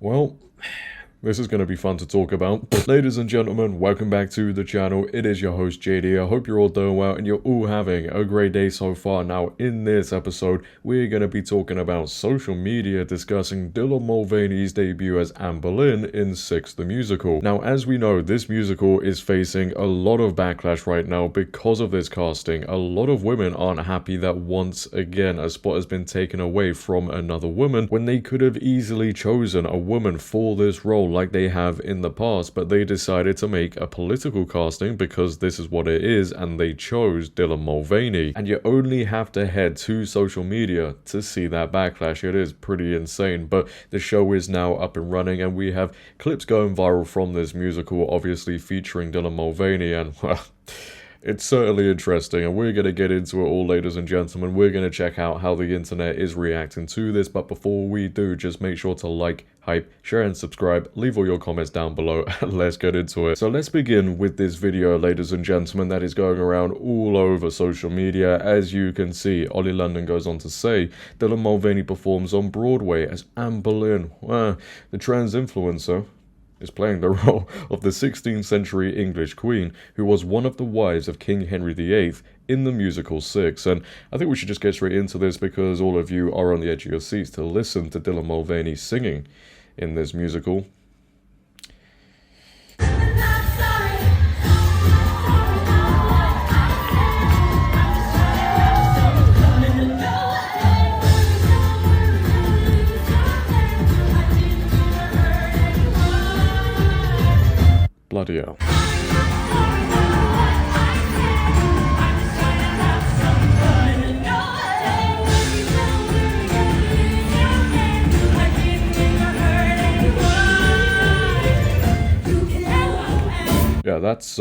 Well, this is going to be fun to talk about. Ladies and gentlemen, welcome back to the channel. It is your host JD. I hope you're all doing well and you're all having a great day so far. Now, in this episode, we're going to be talking about social media, discussing Dylan Mulvaney's debut as Anne Boleyn in Six the Musical. Now, as we know, this musical is facing a lot of backlash right now because of this casting. A lot of women aren't happy that once again a spot has been taken away from another woman when they could have easily chosen a woman for this role like they have in the past, but they decided to make a political casting because this is what it is, and they chose Dylan Mulvaney. And you only have to head to social media to see that backlash. It is pretty insane, but the show is now up and running, and we have clips going viral from this musical, obviously featuring Dylan Mulvaney, and well, it's certainly interesting, and we're going to get into it all, ladies and gentlemen. We're going to check out how the internet is reacting to this, but before we do, just make sure to like, hype, share and subscribe, leave all your comments down below, and let's get into it. So let's begin with this video, ladies and gentlemen, that is going around all over social media. As you can see, Ollie London goes on to say, Dylan Mulvaney performs on Broadway as Anne Boleyn. The trans influencer is playing the role of the 16th century English queen, who was one of the wives of King Henry VIII in the musical Six. And I think we should just get straight into this because all of you are on the edge of your seats to listen to Dylan Mulvaney singing in this musical. Bloody hell. Yeah, that's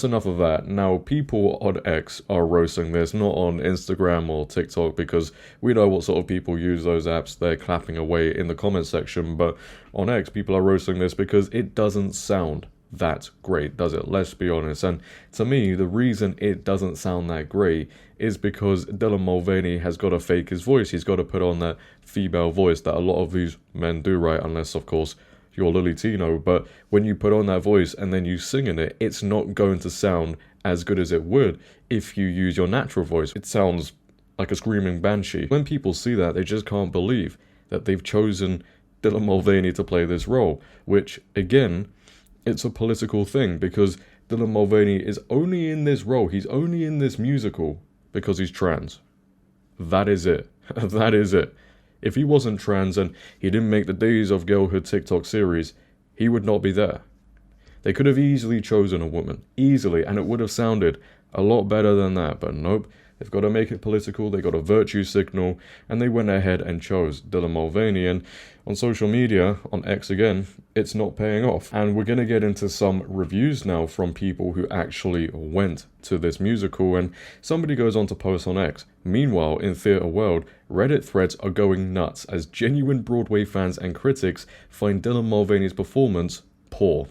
enough of that. Now, people on X are roasting this, not on Instagram or TikTok, because we know what sort of people use those apps. They're clapping away in the comment section, but on X, people are roasting this because it doesn't sound that great, does it? Let's be honest. And to me, the reason it doesn't sound that great is because Dylan Mulvaney has got to fake his voice. He's got to put on that female voice that a lot of these men do, right? Unless, of course, you're Lily Tino. But when you put on that voice and then you sing in it, it's not going to sound as good as it would if you use your natural voice. It sounds like a screaming banshee. When people see that, they just can't believe that they've chosen Dylan Mulvaney to play this role, which, again, it's a political thing because Dylan Mulvaney is only in this role, he's only in this musical because he's trans. That is it. That is it. If he wasn't trans and he didn't make the Days of Girlhood TikTok series, he would not be there. They could have easily chosen a woman, easily, and it would have sounded a lot better than that, but nope. They've got to make it political, they got a virtue signal, and they went ahead and chose Dylan Mulvaney. And on social media, on X again, it's not paying off. And we're going to get into some reviews now from people who actually went to this musical, and somebody goes on to post on X. Meanwhile, in theatre world, Reddit threads are going nuts as genuine Broadway fans and critics find Dylan Mulvaney's performance poor,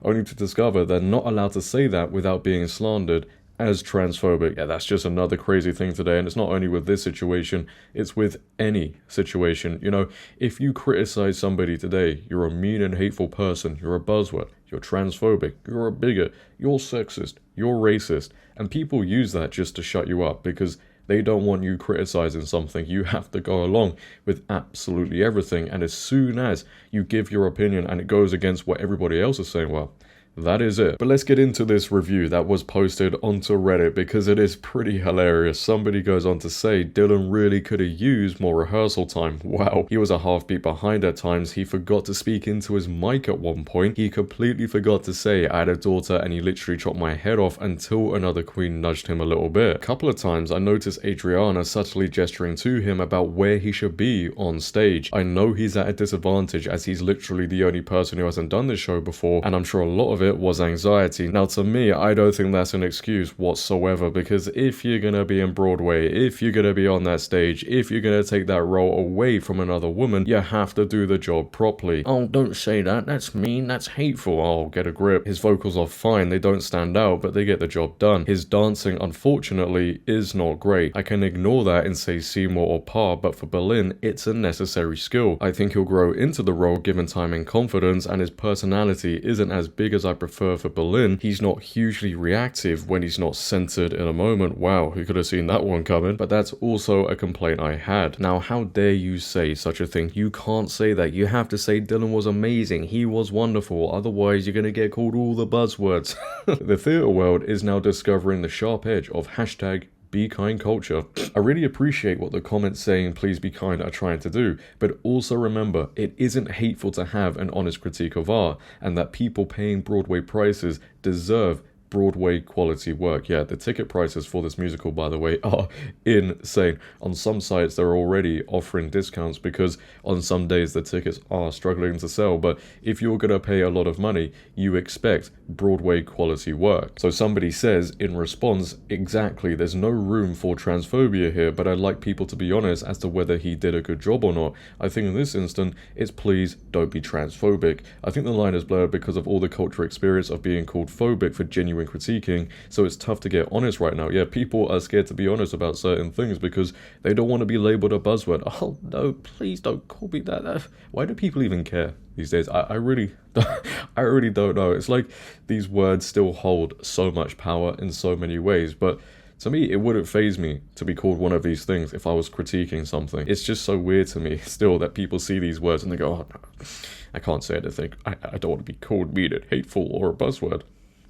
only to discover they're not allowed to say that without being slandered as transphobic. Yeah, that's just another crazy thing today, and it's not only with this situation, it's with any situation. You know, if you criticize somebody today, you're a mean and hateful person, you're a buzzword, you're transphobic, you're a bigot, you're sexist, you're racist, and people use that just to shut you up because they don't want you criticizing something. You have to go along with absolutely everything, and as soon as you give your opinion and it goes against what everybody else is saying, well, that is it. But let's get into this review that was posted onto Reddit because it is pretty hilarious. Somebody goes on to say, Dylan really could have used more rehearsal time. Wow, he was a half beat behind at times. He forgot to speak into his mic at one point. He completely forgot to say, I had a daughter and he literally chopped my head off until another queen nudged him a little bit. A couple of times I noticed Adriana subtly gesturing to him about where he should be on stage. I know he's at a disadvantage as he's literally the only person who hasn't done this show before, and I'm sure a lot of it was anxiety. Now, to me, I don't think that's an excuse whatsoever, because if you're gonna be in Broadway, if you're gonna be on that stage, if you're gonna take that role away from another woman, you have to do the job properly. Oh, don't say that, that's mean, that's hateful. Oh, get a grip. His vocals are fine, they don't stand out, but they get the job done. His dancing, unfortunately, is not great. I can ignore that and say Seymour or Parr, but for Boleyn, it's a necessary skill. I think he'll grow into the role given time and confidence, and his personality isn't as big as I prefer for Boleyn. He's not hugely reactive when he's not centered in a moment. Wow, who could have seen that one coming? But that's also a complaint I had. Now, how dare you say such a thing? You can't say that. You have to say Dhillon was amazing, he was wonderful, otherwise you're gonna get called all the buzzwords. The theatre world is now discovering the sharp edge of hashtag be kind culture. I really appreciate what the comments saying please be kind are trying to do, but also remember, it isn't hateful to have an honest critique of art, and that people paying Broadway prices deserve Broadway quality work. Yeah, the ticket prices for this musical, by the way, are insane. On some sites, they're already offering discounts because on some days the tickets are struggling to sell. But if you're going to pay a lot of money, you expect Broadway quality work. So somebody says in response, exactly, there's no room for transphobia here, but I'd like people to be honest as to whether he did a good job or not. I think in this instant, it's please don't be transphobic. I think the line is blurred because of all the cultural experience of being called phobic for genuine critiquing, so it's tough to get honest right now. Yeah, people are scared to be honest about certain things because they don't want to be labeled a buzzword. Oh no, please don't call me that. Why do people even care these days? I really don't know. It's like these words still hold so much power in so many ways, but to me, it wouldn't faze me to be called one of these things if I was critiquing something. It's just so weird to me still that people see these words and they go, oh, no, I can't say anything. I don't want to be called mean and hateful or a buzzword.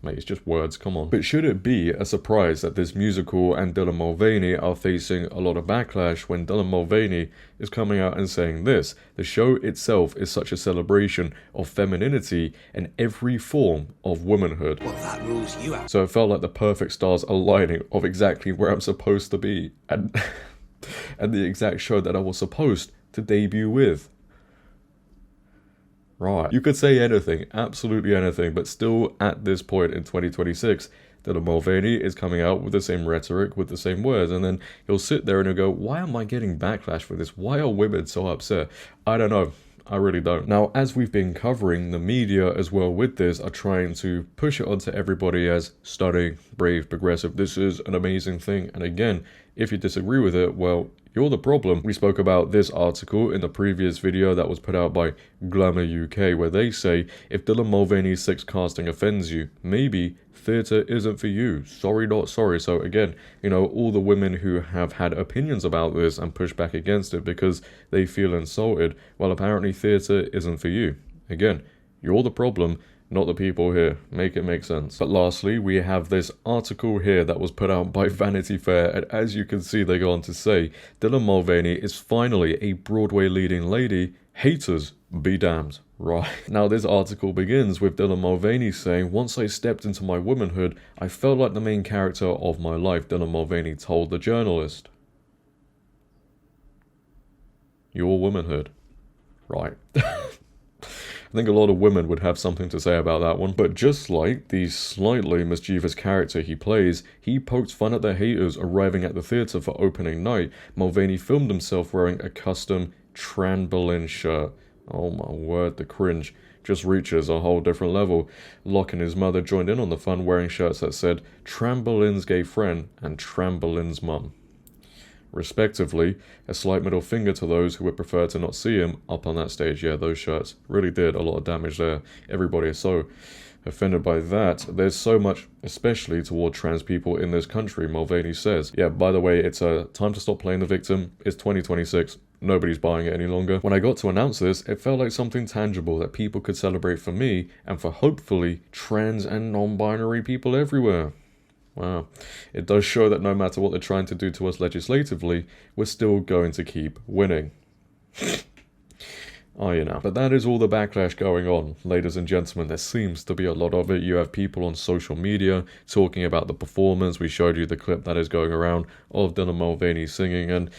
Mate, it's just words, come on. But should it be a surprise that this musical and Dylan Mulvaney are facing a lot of backlash when Dylan Mulvaney is coming out and saying this? The show itself is such a celebration of femininity and every form of womanhood. Well, that rules you out. So it felt like the perfect stars aligning of exactly where I'm supposed to be and, and the exact show that I was supposed to debut with. Right. You could say anything, absolutely anything, but still at this point in 2026, Dylan Mulvaney is coming out with the same rhetoric, with the same words, and then he'll sit there and he'll go, why am I getting backlash for this? Why are women so upset? I don't know. I really don't. Now, as we've been covering, the media as well with this are trying to push it onto everybody as stunning, brave, progressive. This is an amazing thing. And again, if you disagree with it, well, you're the problem. We spoke about this article in the previous video that was put out by Glamour UK, where they say, if Dylan Mulvaney's sex casting offends you, maybe theatre isn't for you. Sorry, not sorry. So again, you know, all the women who have had opinions about this and push back against it because they feel insulted, well, apparently theatre isn't for you. Again, you're the problem, not the people here. Make it make sense. But lastly, we have this article here that was put out by Vanity Fair, and as you can see, they go on to say, Dylan Mulvaney is finally a Broadway leading lady. Haters be damned. Right. Now, this article begins with Dylan Mulvaney saying, once I stepped into my womanhood, I felt like the main character of my life, Dylan Mulvaney told the journalist. Your womanhood. Right. I think a lot of women would have something to say about that one. But just like the slightly mischievous character he plays, he poked fun at the haters arriving at the theatre for opening night. Mulvaney filmed himself wearing a custom Boleyn shirt. Oh my word, the cringe just reaches a whole different level. Locke and his mother joined in on the fun, wearing shirts that said Boleyn's gay friend and Boleyn's mum, respectively. A slight middle finger to those who would prefer to not see him up on that stage. Yeah, those shirts really did a lot of damage there. Everybody is so offended by that. There's so much, especially toward trans people in this country, Mulvaney says. Yeah, by the way, it's time to stop playing the victim. It's 2026. Nobody's buying it any longer. When I got to announce this, it felt like something tangible that people could celebrate for me and for hopefully trans and non-binary people everywhere. Wow. It does show that no matter what they're trying to do to us legislatively, we're still going to keep winning. Oh, you know. But that is all the backlash going on, ladies and gentlemen. There seems to be a lot of it. You have people on social media talking about the performance. We showed you the clip that is going around of Dylan Mulvaney singing, and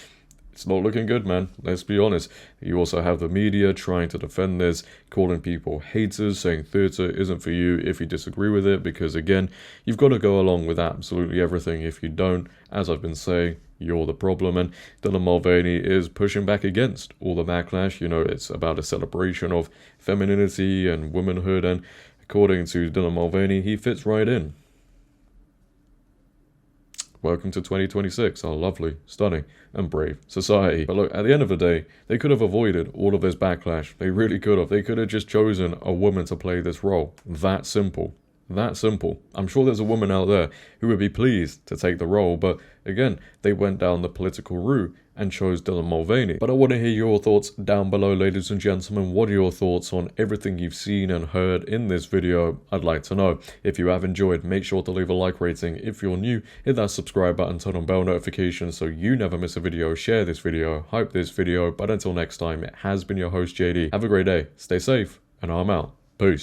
It's not looking good, man. Let's be honest. You also have the media trying to defend this, calling people haters, saying theatre isn't for you if you disagree with it, because again, you've got to go along with absolutely everything. If you don't, as I've been saying, you're the problem. And JDhillon Mulvaney is pushing back against all the backlash. You know, it's about a celebration of femininity and womanhood, and according to JDhillon Mulvaney, he fits right in. Welcome to 2026, our lovely, stunning, and brave society. But look, at the end of the day, they could have avoided all of this backlash. They really could have. They could have just chosen a woman to play this role. That simple. That simple. I'm sure there's a woman out there who would be pleased to take the role, but again, they went down the political route and chose JDhillon Mulvaney. But I want to hear your thoughts down below, ladies and gentlemen. What are your thoughts on everything you've seen and heard in this video? I'd like to know. If you have enjoyed, make sure to leave a like rating. If you're new, hit that subscribe button, turn on bell notifications so you never miss a video. Share this video, hype this video. But until next time, it has been your host, JD. Have a great day, stay safe, and I'm out. Peace.